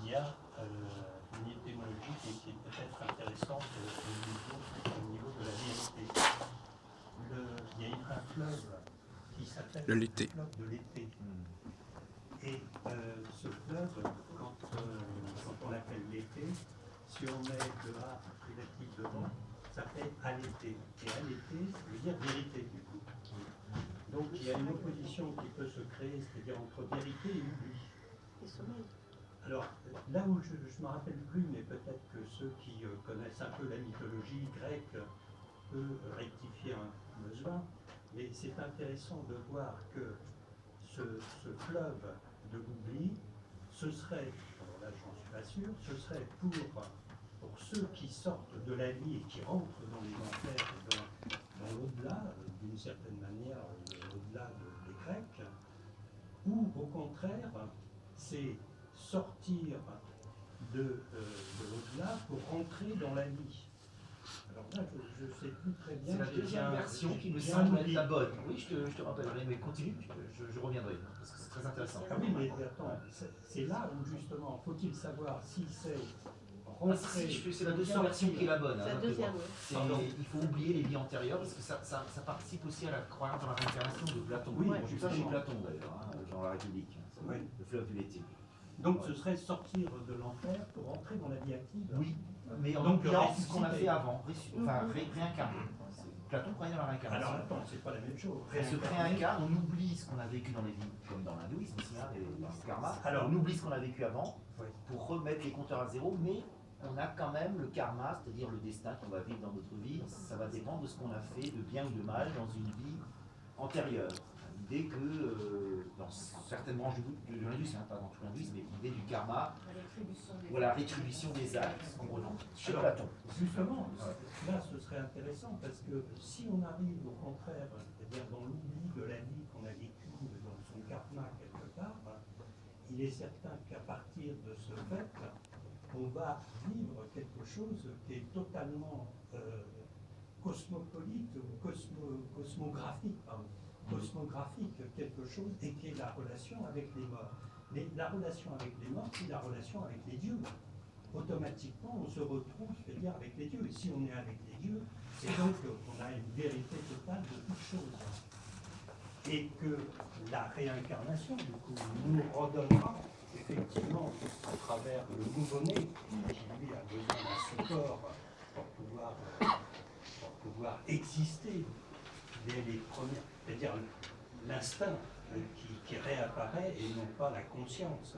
Il y a une étymologie qui est peut-être intéressante au niveau de la vérité. Il y a un fleuve qui s'appelle le fleuve de l'été. Et ce fleuve, quand on l'appelle l'été, si on met le A privatif devant, ça fait à l'été. Et à l'été, ça veut dire vérité du coup. Donc il y a une opposition qui peut se créer, c'est-à-dire entre vérité et oubli. Et sommeil. Alors là où je ne me rappelle plus, mais peut-être que ceux qui connaissent un peu la mythologie grecque peuvent rectifier un besoin, mais c'est intéressant de voir que ce fleuve de l'oubli, ce serait, alors là j'en suis pas sûr, ce serait pour ceux qui sortent de la vie et qui rentrent dans les enfers et dans l'au-delà, d'une certaine manière, au-delà des Grecs, ou au contraire, c'est sortir de l'au-delà pour rentrer dans la vie. Alors là, je ne sais plus très bien. C'est la deuxième version qui me semble être la bonne. Oui, je te rappellerai, mais continue, je reviendrai, parce que c'est très intéressant. Ah oui, mais attends, c'est là où justement, faut-il savoir si c'est c'est la deuxième version qui est la bonne. C'est la deuxième, oui. Il faut oublier les vies antérieures, parce que ça participe aussi à la croyance dans la réincarnation de Platon. Oui, ça chez Platon d'ailleurs, dans la République, oui. Le fleuve de l'été. Donc ce serait sortir de l'enfer pour entrer dans la vie active. Oui, mais en oubliant ce qu'on a fait avant, enfin réincarner. Platon croyait dans la réincarnation. Alors attends, c'est pas la même chose. On se préincarne, on oublie ce qu'on a vécu dans les vies, comme dans l'hindouisme aussi, dans le karma. Alors, on oublie ce qu'on a vécu avant oui. pour remettre les compteurs à zéro, mais on a quand même le karma, c'est-à-dire le destin qu'on va vivre dans notre vie. Ça va dépendre de ce qu'on a fait de bien ou de mal dans une vie antérieure. L'idée que dans certaines branches de l'hindouisme, pas dans tout l'hindouisme, mais l'idée du karma, la rétribution des actes, en gros, chez Platon. Justement, là ce serait intéressant parce que si on arrive au contraire, c'est-à-dire dans l'oubli de la vie qu'on a vécue dans son karma quelque part, il est certain qu'à partir de ce fait, on va vivre quelque chose qui est totalement cosmopolite ou cosmographique, quelque chose, et qui est la relation avec les morts. Mais la relation avec les morts, c'est la relation avec les dieux. Automatiquement, on se retrouve, c'est-à-dire avec les dieux. Et si on est avec les dieux, c'est donc qu'on a une vérité totale de toutes choses. Et que la réincarnation, du coup, nous redonnera effectivement, à travers le nouveau-né, qui lui a besoin d'un support pour pouvoir exister dès les premières, c'est-à-dire l'instinct qui réapparaît et non pas la conscience.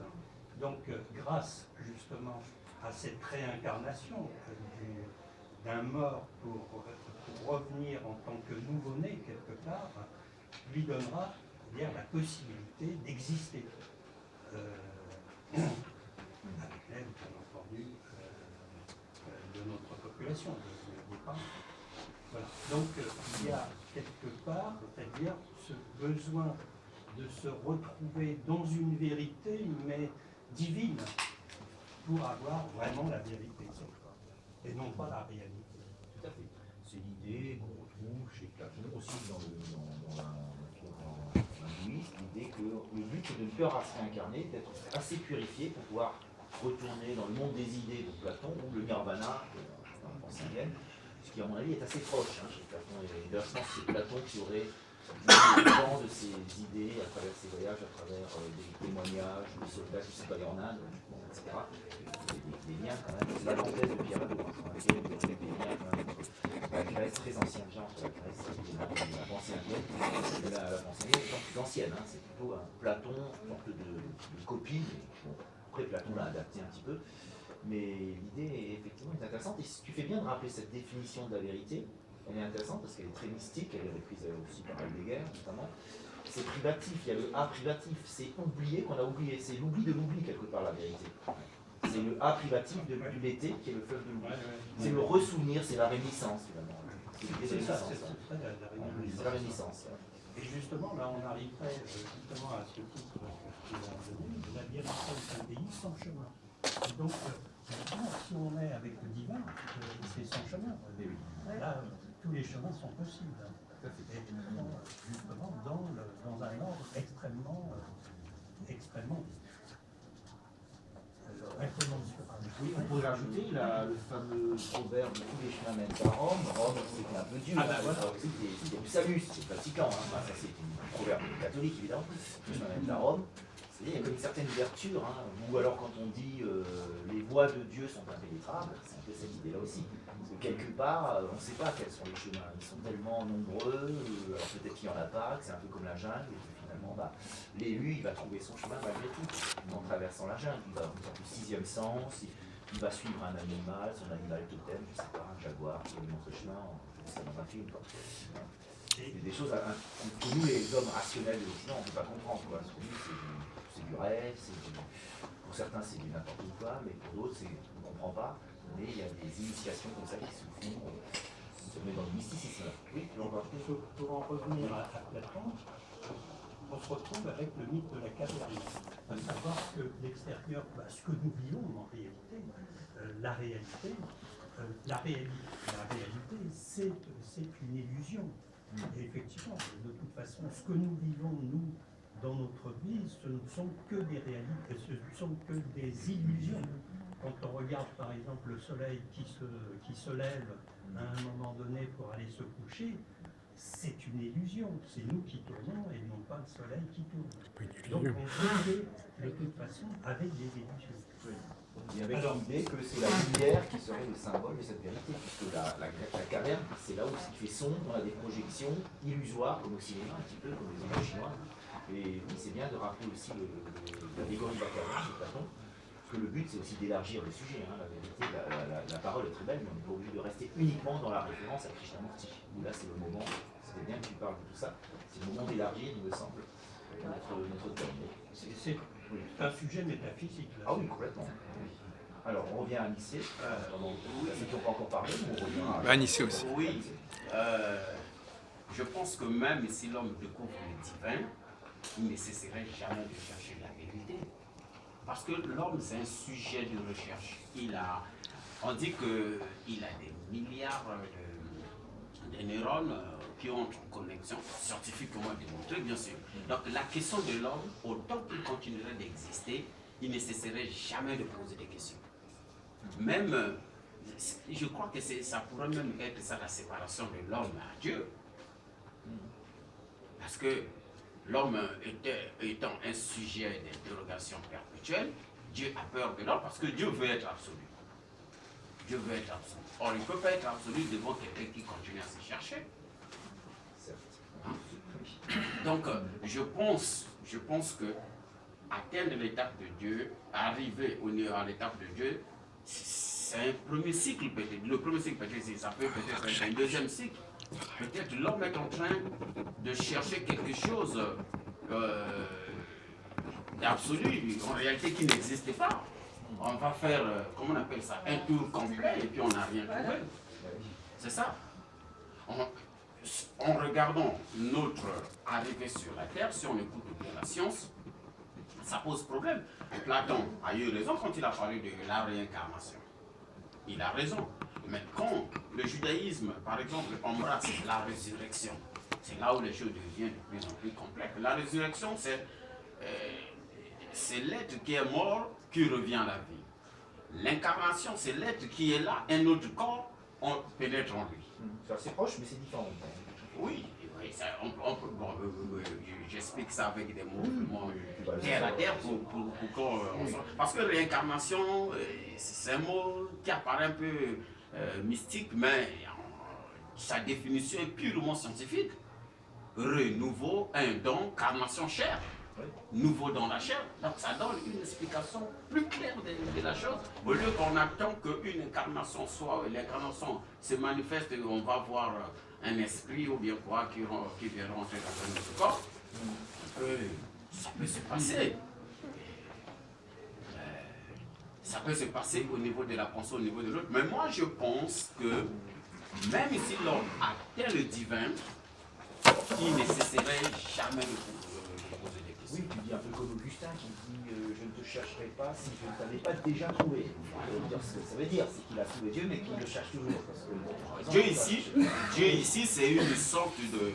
Donc, grâce justement à cette réincarnation d'un mort pour revenir en tant que nouveau-né quelque part, lui donnera dire, la possibilité d'exister. Avec l'aide, bien entendu, de notre population, des parents. Voilà. Donc, il y a quelque part, c'est-à-dire ce besoin de se retrouver dans une vérité, mais divine, pour avoir vraiment la vérité, et non pas la réalité. Tout à fait. c'est l'idée qu'on retrouve chez Platon, aussi dans l'hindouisme, l'idée que le but c'est de ne plus se réincarner, d'être assez purifié pour pouvoir retourner dans le monde des idées de Platon, ou le nirvana, dans la pensée indienne, ce qui à mon avis est assez proche chez Platon. Et d'ailleurs, je pense que c'est Platon qui aurait le vent de ses idées à travers ses voyages, à travers des témoignages, des soldats qui sont allés en Inde, etc. Des liens quand même, c'est la parenthèse de Pierre Hadot, dans laquelle il y a des liens quand même entre la Grèce, très ancienne déjà entre la Grèce et la pensée indienne. La pensée indienne étant plus ancienne, c'est plutôt un Platon, une sorte de copie, mais bon, après Platon l'a adapté un petit peu. Mais l'idée est effectivement intéressante, et tu fais bien de rappeler cette définition de la vérité. Elle est intéressante parce qu'elle est très mystique, elle est reprise aussi par Heidegger notamment. C'est privatif, il y a le A privatif, c'est oublier qu'on a oublié, c'est l'oubli de l'oubli quelque part la vérité. C'est le A privatif de l'été qui est le fleuve de l'oubli. C'est le ressouvenir, c'est la réminiscence finalement. C'est la réminiscence. Et justement, là, on arriverait justement à ce titre que tu as donné, la vérité est un pays sans chemin. Et donc, si on est avec le divin, c'est sans chemin. Là, tous les chemins sont possibles. Et justement, dans un ordre extrêmement oui, on pourrait rajouter le fameux proverbe de tous les chemins mènent à Rome. Rome, c'est un peu dur. C'est du salut, c'est Vatican. Ça, c'est un proverbe catholique, évidemment. Tous les chemins mènent à Rome. Il y a comme une certaine ouverture, ou alors quand on dit les voies de Dieu sont impénétrables, c'est un peu cette idée-là aussi. Parce que quelque part, on ne sait pas quels sont les chemins. Ils sont tellement nombreux, alors peut-être qu'il n'y en a pas, que c'est un peu comme la jungle, et que finalement, l'élu, il va trouver son chemin malgré tout, en traversant la jungle. Il va avoir le sixième sens, il va suivre un animal, son animal totem, je ne sais pas, un jaguar qui lui montre le chemin, c'est dans un film. C'est des choses que nous, les hommes rationnels de l'Occident, on ne peut pas comprendre. Pour nous, c'est du rêve, pour certains c'est du n'importe quoi, mais pour d'autres on ne comprend pas, mais il y a des initiations comme ça qui se font, se met dans le mysticisme. Oui, pour en revenir à Platon, on se retrouve avec le mythe de la caverne, à savoir que l'extérieur, ce que nous vivons en réalité, la réalité, c'est une illusion. Et effectivement, de toute façon, ce que nous vivons, nous, dans notre vie, ce ne sont que des réalités, ce ne sont que des illusions. Quand on regarde par exemple le soleil qui se lève à un moment donné pour aller se coucher, c'est une illusion. C'est nous qui tournons et non pas le soleil qui tourne. Donc on vit de toute façon avec des illusions. Et avec l'idée que c'est la lumière qui serait le symbole de cette vérité, puisque la caverne, c'est là où ce qui fait sombre, on a des projections illusoires, comme au cinéma, un petit peu, comme les images chinoises. Et oui, c'est bien de rappeler aussi l'allégorie de la caverne chez Platon, que le but c'est aussi d'élargir le sujet. La vérité, la parole est très belle, mais on n'est pas obligé de rester uniquement dans la référence à Krishnamurti. Où là, c'est le moment, c'était bien que tu parles de tout ça, c'est le moment d'élargir, il me semble, notre thème. C'est un sujet métaphysique. Là. Ah oui, complètement. Alors, on revient à Nicée. Ceux qui n'ont pas encore parlé, on revient à Nicée aussi. Oui. Je pense que même si l'homme découvre le divin, il ne cesserait jamais de chercher la vérité. Parce que l'homme, c'est un sujet de recherche. On dit qu'il a des milliards de neurones qui ont une connexion scientifiquement démontrée, bien sûr. Donc la question de l'homme, autant qu'il continuerait d'exister, il ne cesserait jamais de poser des questions. Même, je crois que ça pourrait même être ça la séparation de l'homme à Dieu. Parce que l'homme étant un sujet d'interrogation perpétuelle, Dieu a peur de l'homme parce que Dieu veut être absolu. Dieu veut être absolu. Or, il ne peut pas être absolu devant quelqu'un qui continue à se chercher. Donc, je pense que atteindre l'étape de Dieu, arriver à l'étape de Dieu, c'est un premier cycle peut-être. Le premier cycle peut-être, ça peut peut-être être un deuxième cycle. Peut-être l'homme est en train de chercher quelque chose d'absolu, en réalité qui n'existe pas. On va faire, comment on appelle ça, un tour complet et puis on n'a rien trouvé. C'est ça. En regardant notre arrivée sur la Terre, si on écoute bien la science, ça pose problème. Platon a eu raison quand il a parlé de la réincarnation. Il a raison. Mais quand le judaïsme, par exemple, embrasse la résurrection, c'est là où les choses deviennent de plus en plus complexes. La résurrection, c'est l'être qui est mort qui revient à la vie. L'incarnation, c'est l'être qui est là, un autre corps, on pénètre en lui. C'est assez proche, mais c'est différent. Oui, ça, j'explique ça avec des mots terre à terre pour qu'on... Parce que réincarnation, c'est un mot qui apparaît un peu mystique, mais sa définition est purement scientifique. Renouveau, un don, carnation chair. Nouveau dans la chair. Donc ça donne une explication plus claire de la chose. Au lieu qu'on attend qu'une incarnation soit, l'incarnation se manifeste et on va voir un esprit ou bien quoi qui vient rentrer dans notre corps. Ça peut se passer. Ça peut se passer au niveau de la pensée, au niveau de l'autre. Mais moi je pense que même si l'homme atteint le divin, il ne cesserait jamais de poser des questions. Oui, tu dis un peu comme Augustin qui dit je ne te chercherai pas si je ne t'avais pas déjà trouvé. Ce que ça veut dire, c'est qu'il a trouvé Dieu, mais qu'il le cherche toujours. Parce que, Dieu ici, c'est une sorte de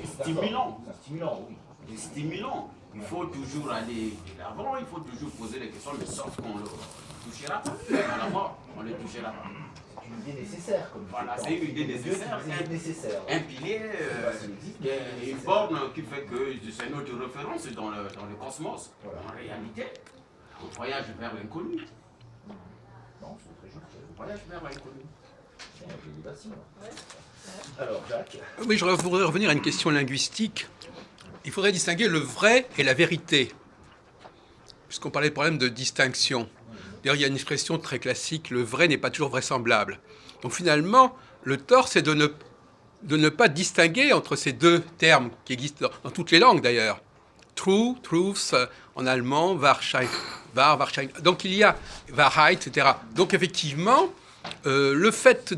stimulant. C'est un stimulant, oui. Un stimulant. Il faut toujours aller de l'avant, il faut toujours poser des questions, mais sauf qu'on ne le touchera pas. À la mort, on ne le touchera pas. C'est une idée nécessaire. Comme voilà, c'est une idée nécessaire. Un pilier, une borne qui fait que c'est notre référence dans le cosmos. Voilà. En réalité, on voyage vers l'inconnu. Non, c'est très juste. On voyage vers l'inconnu. Alors, Jacques. Oui, je voudrais revenir à une question linguistique. Il faudrait distinguer le vrai et la vérité, puisqu'on parlait de problème de distinction. D'ailleurs, il y a une expression très classique, le vrai n'est pas toujours vraisemblable. Donc finalement, le tort, c'est de ne pas distinguer entre ces deux termes qui existent dans toutes les langues d'ailleurs. True, truth, en allemand, Wahrheit, wahr, Wahrheit. Donc il y a Wahrheit, etc. Donc effectivement, le fait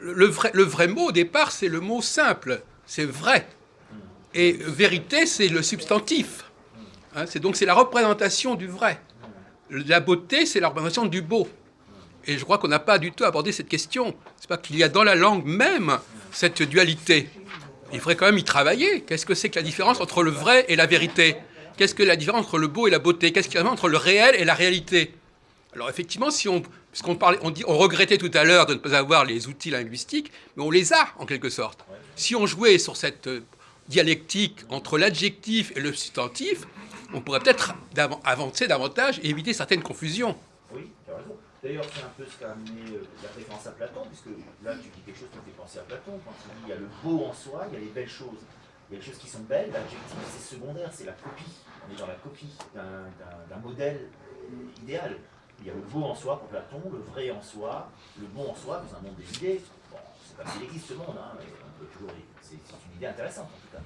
le vrai mot au départ, c'est le mot simple, c'est vrai. Et vérité, c'est le substantif. Hein, c'est la représentation du vrai. La beauté, c'est la représentation du beau. Et je crois qu'on n'a pas du tout abordé cette question. C'est pas qu'il y a dans la langue même cette dualité. Il faudrait quand même y travailler. Qu'est-ce que c'est que la différence entre le vrai et la vérité? Qu'est-ce que la différence entre le beau et la beauté? Qu'est-ce qu'il y a entre le réel et la réalité? Alors effectivement, on regrettait tout à l'heure de ne pas avoir les outils linguistiques, mais on les a en quelque sorte. Si on jouait sur cette dialectique entre l'adjectif et le substantif, on pourrait peut-être avancer davantage et éviter certaines confusions. Oui, tu as raison. D'ailleurs, c'est un peu ce qu'a amené la référence à Platon, puisque là, tu dis quelque chose qui me fait penser à Platon, quand il dit il y a le beau en soi, il y a les belles choses. Il y a les choses qui sont belles, l'adjectif, c'est secondaire, c'est la copie. On est dans la copie d'un modèle idéal. Il y a le beau en soi pour Platon, le vrai en soi, le bon en soi, dans un monde des idées. Bon, c'est pas qu'il existe ce monde, hein, c'est une idée intéressante en tout cas.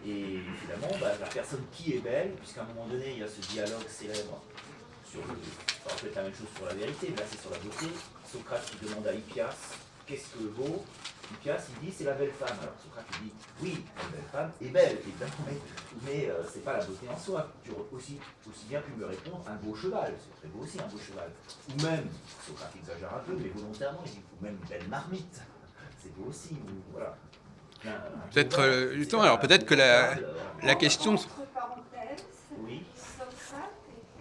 Et finalement, la personne qui est belle, puisqu'à un moment donné, il y a ce dialogue célèbre sur le... Ça peut être la même chose sur la vérité, mais là c'est sur la beauté. Socrate qui demande à Hippias, qu'est-ce que le beau? Hippias, il dit, c'est la belle femme. Alors Socrate, il dit, oui, la belle femme est belle, évidemment, mais c'est pas la beauté en soi. Tu aurais aussi bien pu me répondre, un beau cheval, c'est très beau aussi, un beau cheval. Ou même, Socrate exagère un peu, mais volontairement, il dit, ou même une belle marmite, c'est beau aussi, voilà. Peut-être, justement, alors peut-être que la question... Entre parenthèses, oui. Socrate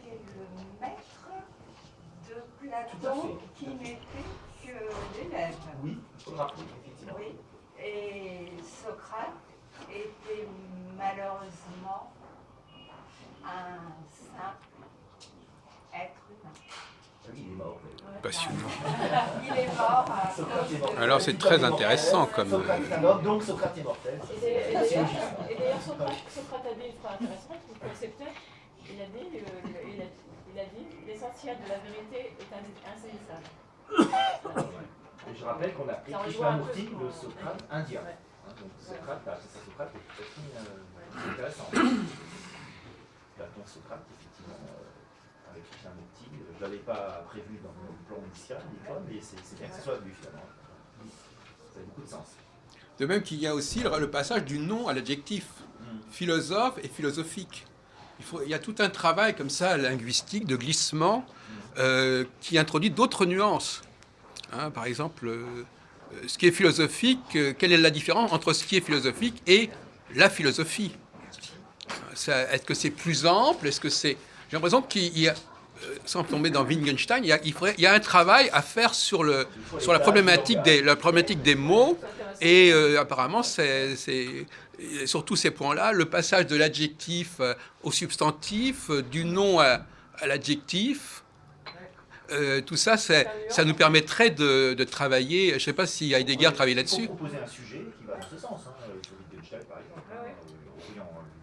était le maître de Platon qui n'était que l'élève. Oui, Socrate, effectivement. Oui, et Socrate était malheureusement un simple être humain. Oui, il est mort. Passionnant. Il est mort à cause de... Alors c'est très intéressant comme... Socrate est mort, donc Socrate est mortel. Et d'ailleurs, Socrate a dit une phrase intéressante qu'il acceptait. Il a dit l'essentiel de la vérité est insaisissable. Et je rappelle qu'on a appelé Krishnamurti le Socrate indien. Donc Socrate, c'est ça, Socrate est très intéressant. Platon, Socrate, effectivement, avec Krishnamurti, je ne l'avais pas prévu dans mon plan initial, mais c'est bien que ce soit vu finalement. Ça a beaucoup de sens. De même qu'il y a aussi le passage du nom à l'adjectif, philosophe et philosophique. Il y a tout un travail comme ça linguistique de glissement qui introduit d'autres nuances. Hein, par exemple, ce qui est philosophique, quelle est la différence entre ce qui est philosophique et la philosophie? Est-ce que c'est plus ample? Est-ce que c'est... J'ai l'impression qu'il y a, sans tomber dans Wittgenstein, il y a un travail à faire sur la problématique des mots, et apparemment, c'est sur tous ces points-là, le passage de l'adjectif au substantif, du nom à l'adjectif, tout ça, ça nous permettrait de travailler. Je ne sais pas si Heidegger travaille là-dessus. Il faut proposer un sujet qui va dans ce sens, hein, sur Wittgenstein par exemple,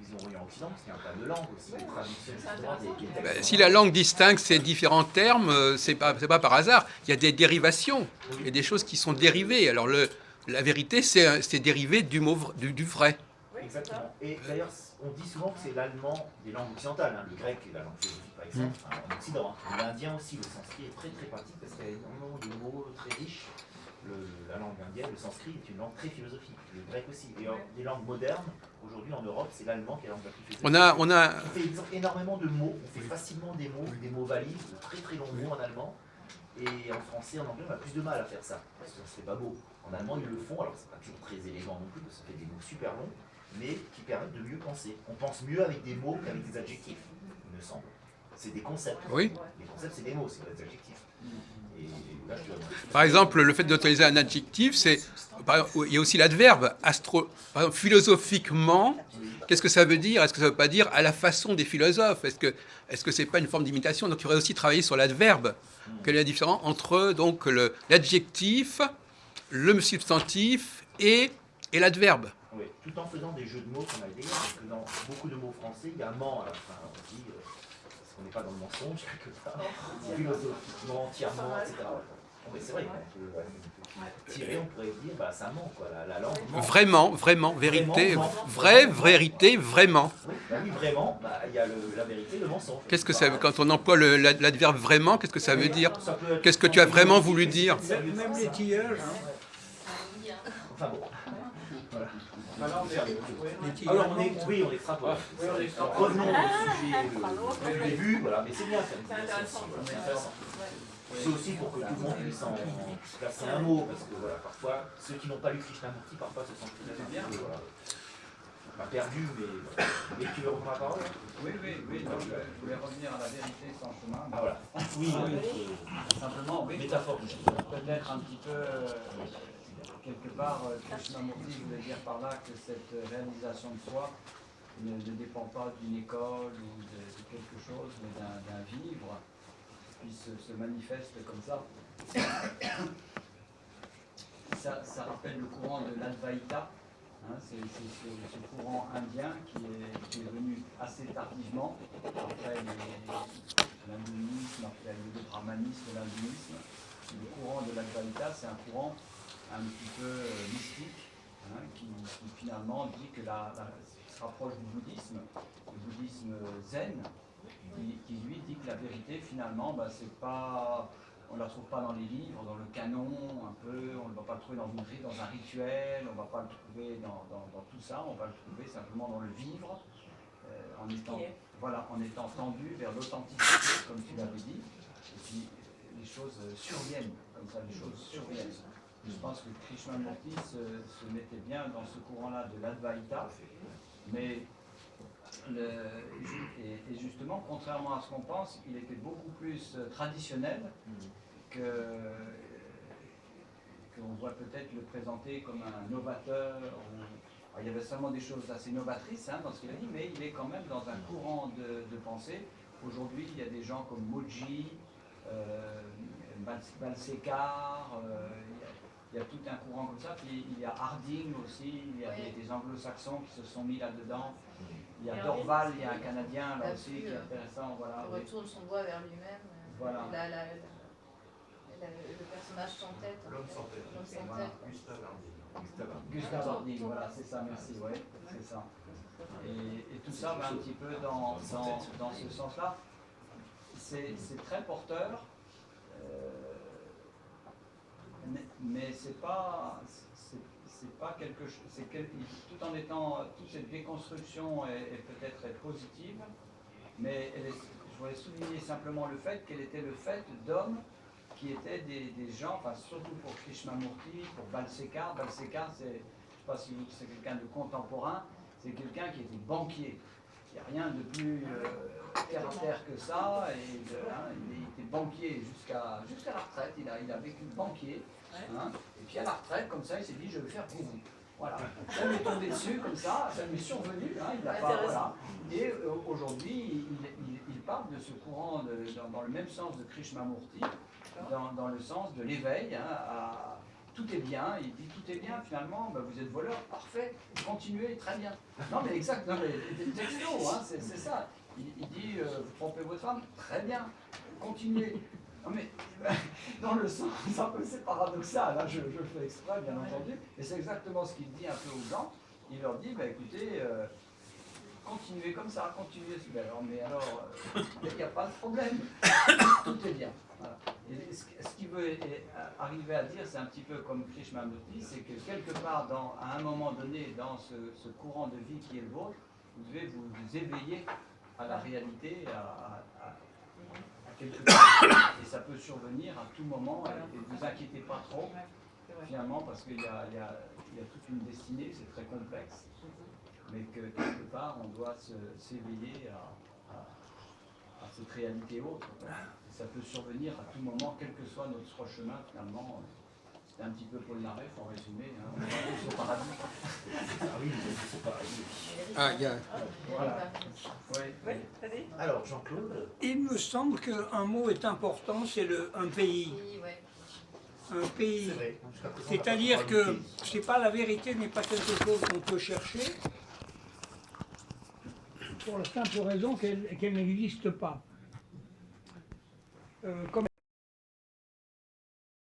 vision Orient-Occident, c'est un terme de langue aussi, les traductions, des textes. Si la langue distingue ces différents termes, c'est pas par hasard. Il y a des dérivations, il y a des choses qui sont dérivées. Alors la vérité, c'est dérivé du mot du vrai. Exactement. Et d'ailleurs, on dit souvent que c'est l'allemand des langues occidentales, hein, le grec et la langue philosophique par exemple, en Occident. Hein. L'indien aussi, le sanskrit est très très pratique parce qu'il y a énormément de mots très riches. La langue indienne, le sanskrit est une langue très philosophique, le grec aussi. Et les langues modernes, aujourd'hui en Europe, c'est l'allemand qui est la langue la plus philosophique. On fait énormément de mots, on fait facilement des mots valides, de très très longs mots en allemand. Et en français, en anglais, on a plus de mal à faire ça, parce que c'est pas beau. En allemand, ils le font, alors c'est pas toujours très élégant non plus, parce que ça fait des mots super longs, mais qui permettent de mieux penser. On pense mieux avec des mots qu'avec des adjectifs, il me semble. C'est des concepts. Oui. Les concepts, c'est des mots, c'est pas des adjectifs. Et là, par exemple, le fait d'utiliser un adjectif, il y a aussi l'adverbe. Par exemple, philosophiquement, qu'est-ce que ça veut dire? Est-ce que ça ne veut pas dire à la façon des philosophes? Est-ce que ce n'est pas une forme d'imitation? Donc il faudrait aussi travailler sur l'adverbe. Quelle est la différence entre donc l'adjectif, le substantif et l'adverbe? Oui, tout en faisant des jeux de mots comme Heidegger, parce que dans beaucoup de mots français, il y a ment à la fin aussi, parce qu'on n'est pas dans le mensonge quelque part, philosophiquement, entièrement, etc. Mais c'est vrai qu'on peut tirer, on pourrait dire, bah, ça ment, quoi, la langue ment. Vraiment, vérité, vraie, vérité, vraiment. Oui, bah oui, vraiment, bah, il y a la vérité, le mensonge. Qu'est-ce que ça veut, quand on emploie l'adverbe vraiment, qu'est-ce que ça veut dire? Qu'est-ce que tu as vraiment voulu dire? Même les tilleuls. Enfin bon. Voilà. Alors, on extrapole. Revenons au sujet du début, voilà, mais c'est bien, c'est intéressant. C'est aussi pour que tout le monde puisse en placer un mot, parce que voilà, parfois, ceux qui n'ont pas lu Krishnamurti, parfois se sentent bien, voilà, pas perdus, mais tu veux reprendre la parole? Oui, donc, je voulais revenir à la vérité sans chemin. Ah voilà. Oui, simplement, oui. Métaphore. Peut-être un petit peu, quelque part, Krishnamurti voulait dire par là que cette réalisation de soi ne dépend pas d'une école ou de quelque chose, mais d'un vivre qui se manifeste comme ça. Ça rappelle le courant de l'Advaita, hein, c'est ce courant indien qui est venu assez tardivement, après l'hindouisme, après le brahmanisme, l'hindouisme. Le courant de l'Advaita, c'est un courant un petit peu mystique, hein, qui finalement dit que se rapproche du bouddhisme zen, qui lui dit que la vérité finalement, bah, c'est pas, on ne la trouve pas dans les livres, dans le canon un peu, on ne va pas le trouver dans un rituel, on ne va pas le trouver dans tout ça, on va le trouver simplement dans le vivre, en étant tendu vers l'authenticité, comme tu l'avais dit, et puis les choses surviennent, comme ça, les choses surviennent. Je pense que Krishnamurti se mettait bien dans ce courant-là de l'Advaita, mais et justement, contrairement à ce qu'on pense, il était beaucoup plus traditionnel qu'on voit peut-être le présenter comme un novateur. Alors, il y avait seulement des choses assez novatrices, hein, dans ce qu'il a dit, mais il est quand même dans un courant de pensée. Aujourd'hui, il y a des gens comme Moji, Balsekar, il y a tout un courant comme ça, puis il y a Harding aussi, il y a des anglo-saxons qui se sont mis là-dedans. Il y a Dorval, il y a un Canadien là aussi qui est intéressant. Voilà, il retourne son doigt vers lui-même. Voilà. Le personnage sans tête. L'homme sans tête. Voilà. Gustave Harding, voilà, c'est ça, merci, ouais, c'est ça. Et tout ça va un petit peu dans ce sens-là. C'est très porteur, mais c'est pas quelque chose. Tout en étant, toute cette déconstruction est peut-être positive, mais je voudrais souligner simplement le fait qu'elle était le fait d'hommes qui étaient des gens, enfin, surtout pour Krishnamurti, pour Balsekar. Balsekar, c'est, je ne sais pas si c'est quelqu'un de contemporain, c'est quelqu'un qui était banquier. Il n'y a rien de plus terre à terre que ça. Et, il était banquier jusqu'à la retraite. Il a vécu banquier. Hein, et puis à la retraite, comme ça, il s'est dit je vais faire gourou. Voilà. Ça m'est tombé dessus comme ça m'est survenu. Hein, il a pas, voilà. Et aujourd'hui, il parle de ce courant dans le même sens de Krishnamurti, dans le sens de l'éveil. Hein, tout est bien, il dit tout est bien, finalement, ben, vous êtes voleur, parfait, continuez, très bien. Non mais exact, non mais texto, hein, c'est ça. Il dit, vous trompez votre femme, très bien, continuez. Non mais, dans le sens, c'est paradoxal, hein, je le fais exprès, bien entendu, et c'est exactement ce qu'il dit un peu aux gens. Il leur dit, ben, écoutez, continuez comme ça, continuez. Alors, mais alors, il n'y a pas de problème, tout est bien. Voilà. Et ce qu'il veut arriver à dire, c'est un petit peu comme Krishnamurti, c'est que quelque part, à un moment donné, dans ce courant de vie qui est le vôtre, vous devez vous éveiller à la réalité, à quelque part. Et ça peut survenir à tout moment, et ne vous inquiétez pas trop, finalement, parce qu'il y a toute une destinée, c'est très complexe, mais que quelque part, on doit s'éveiller à cette réalité autre. Ça peut survenir à tout moment, quel que soit notre chemin, finalement. C'est un petit peu Polnareff en résumé. Hein. On va tous au paradis. Ah oui, c'est paradis. Ah, il y a... Voilà. Oui. Alors, Jean-Claude. Il me semble qu'un mot est important, c'est un pays. Un pays. C'est-à-dire que c'est pas la vérité n'est pas quelque chose qu'on peut chercher, pour la simple raison qu'elle n'existe pas. Comme